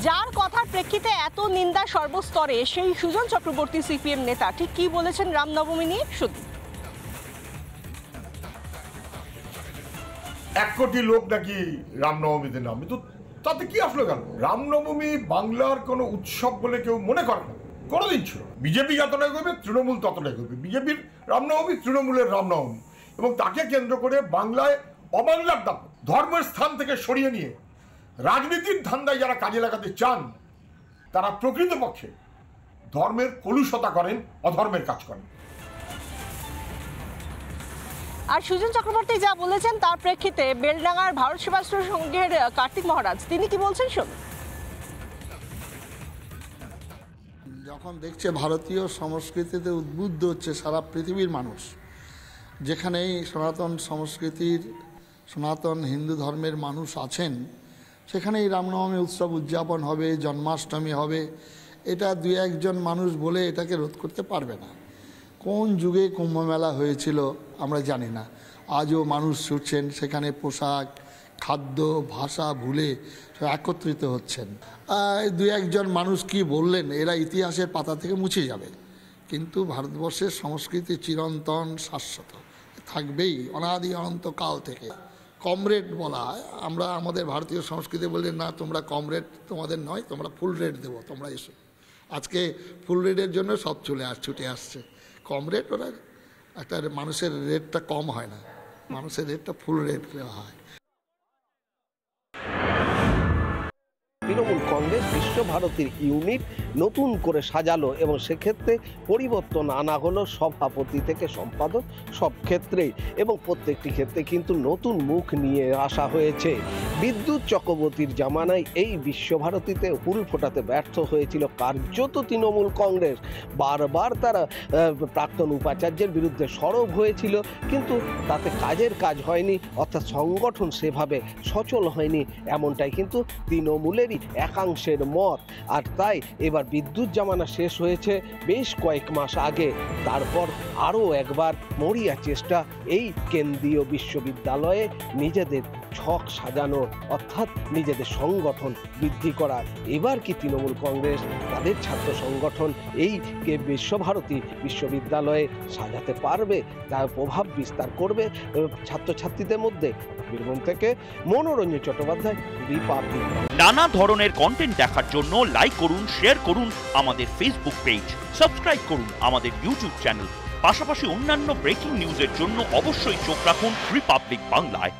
যার কথার প্রেক্ষিতে এত নিন্দা সর্বস্তরে, সেই সুজন চক্রবর্তী সিপিএম নেতা ঠিক কি বলেছেন রামনবমী নিয়ে শুধু। 1 কোটি লোক নাকি রামনবমীতে নামে, তো তাতে কি আসলো কেন? রামনবমী বাংলার কোনো উৎসব বলে কেউ মনে করে না, কোনোদিন ছিল। বিজেপি যতটাই করবে, তৃণমূল ততটাই করবে। বিজেপির রামনবমী তৃণমূলের রামনবমী, এবং তাকে কেন্দ্র করে বাংলায় অবাংলার দাম ধর্মের স্থান থেকে সরিয়ে নিয়ে রাজনীতির ধান্দায় যারা কাজে লাগাতে চান, তারা প্রকৃতপক্ষে ধর্মের কলুষতা করেন, অধর্মের কাজ করেন। আর সুজন চক্রবর্তী যা বলেছেন তার প্রেক্ষিতে বেলডাঙ্গার ভারত সেবাশ্রম সংঘের কার্তিক মহারাজ তিনি কি বলছেন শুনুন। যখন দেখছে ভারতীয় সংস্কৃতিতে উদ্বুদ্ধ হচ্ছে সারা পৃথিবীর মানুষ, যেখানেই সনাতন সংস্কৃতির সনাতন হিন্দু ধর্মের মানুষ আছেন, সেখানেই রামনবমী উৎসব উদযাপন হবে, জন্মাষ্টমী হবে। এটা 2-1 জন মানুষ বলে এটাকে রোধ করতে পারবে না। কোন যুগে কুম্ভমেলা হয়েছিল আমরা জানি না, আজও মানুষ ছুটছেন সেখানে, পোশাক, খাদ্য, ভাষা ভুলে একত্রিত হচ্ছেন। 2-1 জন মানুষ কি বললেন, এরা ইতিহাসের পাতা থেকে মুছে যাবে, কিন্তু ভারতবর্ষের সংস্কৃতি চিরন্তন, শাশ্বত থাকবেই অনাদি অনন্তকাল থেকে। কমরেড বলা হয়, আমরা আমাদের ভারতীয় সংস্কৃতি বললে না, তোমরা কমরেড তোমাদের নয়, তোমরা ফুল রেট দেবো, তোমরা এসো। আজকে ফুল রেটের জন্য সব ছুটে আসছে। কমরেড ওরা একটা মানুষের রেটটা কম হয় না, মানুষের রেটটা ফুল রেট দেওয়া হয়। তৃণমূল কংগ্রেস বিশ্বভারতীর ইউনিট নতুন করে সাজালো এবং সেক্ষেত্রে পরিবর্তন আনা হলো সভাপতি থেকে সম্পাদক সব ক্ষেত্রেই, এবং প্রত্যেকটি ক্ষেত্রে কিন্তু নতুন মুখ নিয়ে আসা হয়েছে। বিদ্যুৎ চক্রবর্তীর জামানায় এই বিশ্বভারতীতে হুল ফোটাতে ব্যর্থ হয়েছিল কার্যত তৃণমূল কংগ্রেস। বারবার তারা প্রাক্তন উপাচার্যের বিরুদ্ধে সরব হয়েছিল, কিন্তু তাতে কাজ হয়নি, অর্থাৎ সংগঠন সেভাবে সচল হয়নি, এমনটাই কিন্তু তৃণমূলেরই একাংশের মত। আর তাই এবার বিদ্যুৎ জামানা শেষ হয়েছে বেশ কয়েক মাস আগে, তারপর আরও একবার মরিয়া চেষ্টা এই কেন্দ্রীয় বিশ্ববিদ্যালয়ে নিজেদের ছক সাজানোর, অর্থাৎ নিজেদের সংগঠন বৃদ্ধি করার। এবার কি তৃণমূল কংগ্রেস তাদের ছাত্র সংগঠন এই বিশ্বভারতী বিশ্ববিদ্যালয়ে সাজাতে পারবে, তার প্রভাব বিস্তার করবে ছাত্রছাত্রীদের মধ্যে? বীরভূম থেকে মনোরঞ্জন চট্টোপাধ্যায়, রিপাবলিক। নানা ধরনের কন্টেন্ট দেখার জন্য লাইক করুন, শেয়ার করুন আমাদের ফেসবুক পেজ, সাবস্ক্রাইব করুন আমাদের ইউটিউব চ্যানেল। পাশাপাশি অন্যান্য ব্রেকিং নিউজের জন্য অবশ্যই চোখ রাখুন রিপাবলিক বাংলায়।